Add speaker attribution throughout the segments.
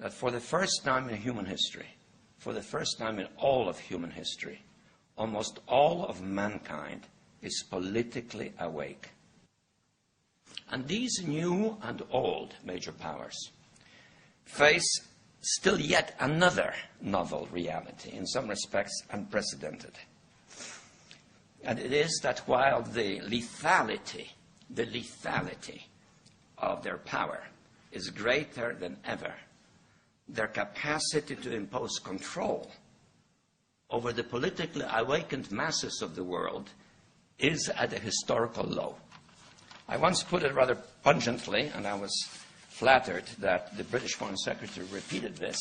Speaker 1: that for the first time in human history, for the first time in all of human history, almost all of mankind is politically awake. And these new and old major powers face still yet another novel reality, in some respects unprecedented. And it is that while the lethality of their power is greater than ever, their capacity to impose control over the politically awakened masses of the world is at a historical low. I once put it rather pungently, and I was flattered that the British Foreign Secretary repeated this,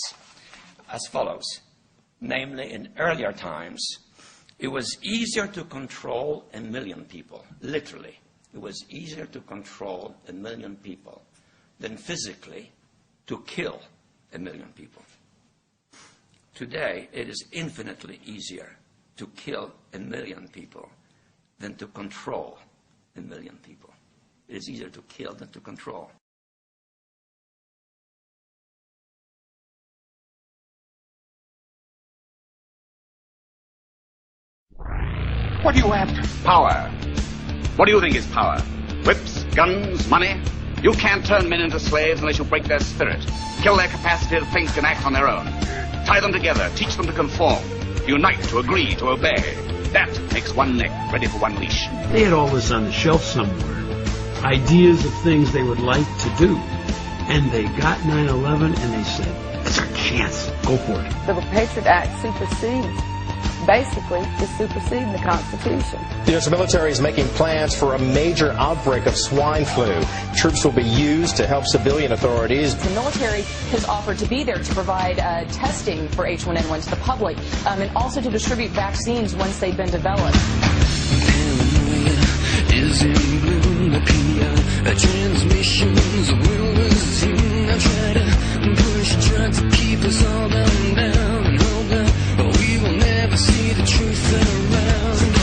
Speaker 1: as follows. Namely, in earlier times, it was easier to control 1 million people, literally. It was easier to control 1 million people than physically to kill 1 million people. Today, it is infinitely easier to kill 1 million people than to control 1 million people. It is easier to kill than to control.
Speaker 2: What are you after?
Speaker 3: Power. What do you think is power? Whips, guns, money? You can't turn men into slaves unless you break their spirit, kill their capacity to think and act on their own. Tie them together, teach them to conform, unite, to agree, to obey. That makes one neck ready for one leash.
Speaker 4: They had all this on the shelf somewhere. Ideas of things they would like to do. And they got 9/11 and they said, it's our chance. Go for it.
Speaker 5: The Patriot Act basically is superseding the Constitution.
Speaker 6: The U.S. military is making plans for a major outbreak of swine flu. Troops will be used to help civilian authorities.
Speaker 7: The military has offered to be there to provide testing for H1N1 to the public and also to distribute vaccines once they've been developed.
Speaker 8: Is in bloom, the PR transmissions will resume. I try to push, try to keep us all down and hope that we will never see the truth around.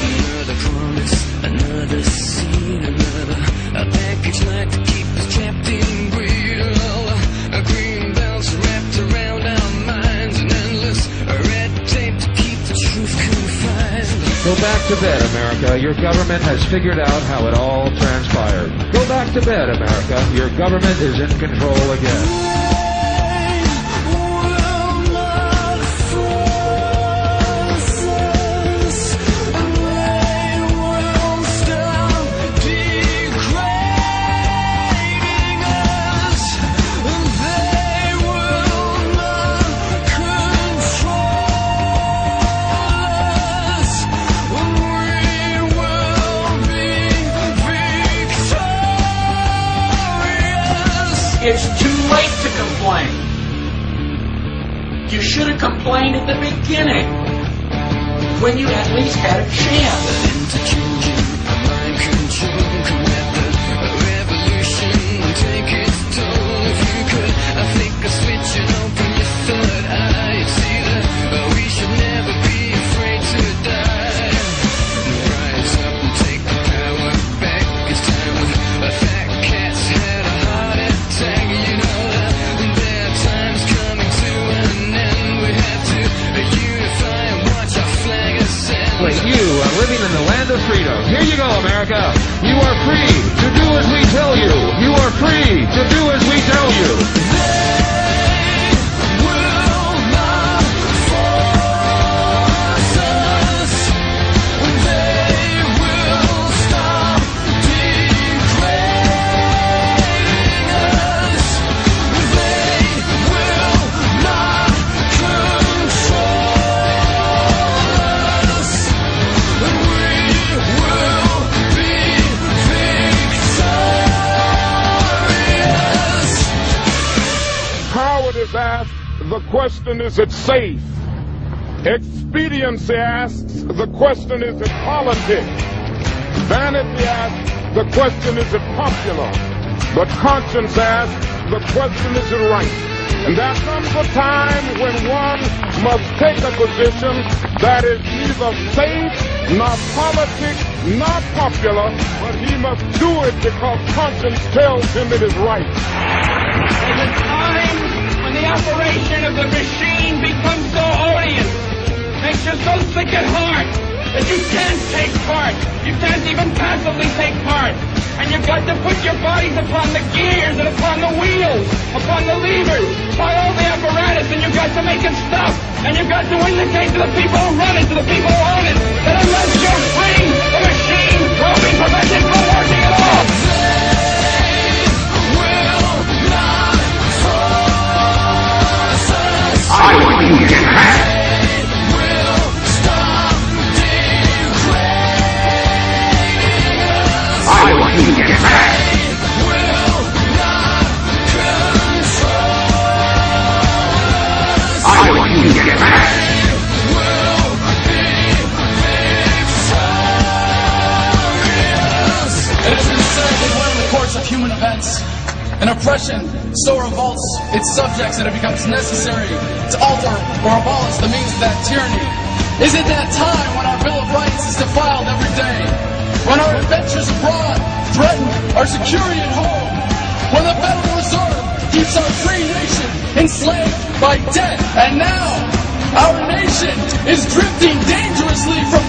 Speaker 8: Another promise, another scene, another package like to keep us trapped in greed. A green belts wrapped around our minds, and endless red tape to keep the truth confined.
Speaker 9: Go back to bed, America. Your government has figured out how it all transpired. Go back to bed, America. Your government is in control again.
Speaker 10: It's too late to complain. You should have complained at the beginning, when you at least had a chance.
Speaker 8: Take its toll if you could. I think a switch and open your third eye. See that we should never be afraid to die. Rise up and take the power back. It's time with fat cats had a heart attack. You know that there are times coming to an end. We have to unify and watch our flag ascend.
Speaker 9: When you are living in the land of freedom, here you go, America. You are free to do as we tell you. You are free to do as we tell you.
Speaker 8: They will not force us. They will stop degrading us. They will not control us. We will be victorious.
Speaker 2: Howard is asked, the question, is it safe? Expediency asks, the question, is it politics? Vanity asks, the question, is it popular? But conscience asks, the question, is it right? And there comes a time when one must take a position that is neither safe, nor politic, nor popular, but he must do it because conscience tells him it is right.
Speaker 10: There's a time can't even passively take part. And you've got to put your bodies upon the gears and upon the wheels, upon the levers, upon all the apparatus, and you've got to make it stop. And you've got to indicate to the people who run it, to the people who own it, that unless you're free, the machine will be prevented from working at all.
Speaker 3: I want you to get back. I want you to get back. I want you to get back.
Speaker 11: It has been said that when in the course of human events, an oppression so revolts its subjects that it becomes necessary to alter or abolish the means of that tyranny. Is it that time when our Bill of Rights is defiled every day? When our adventures abroad threaten our security at home? When the Federal Reserve keeps our free nation enslaved by debt? And now, our nation is drifting dangerously from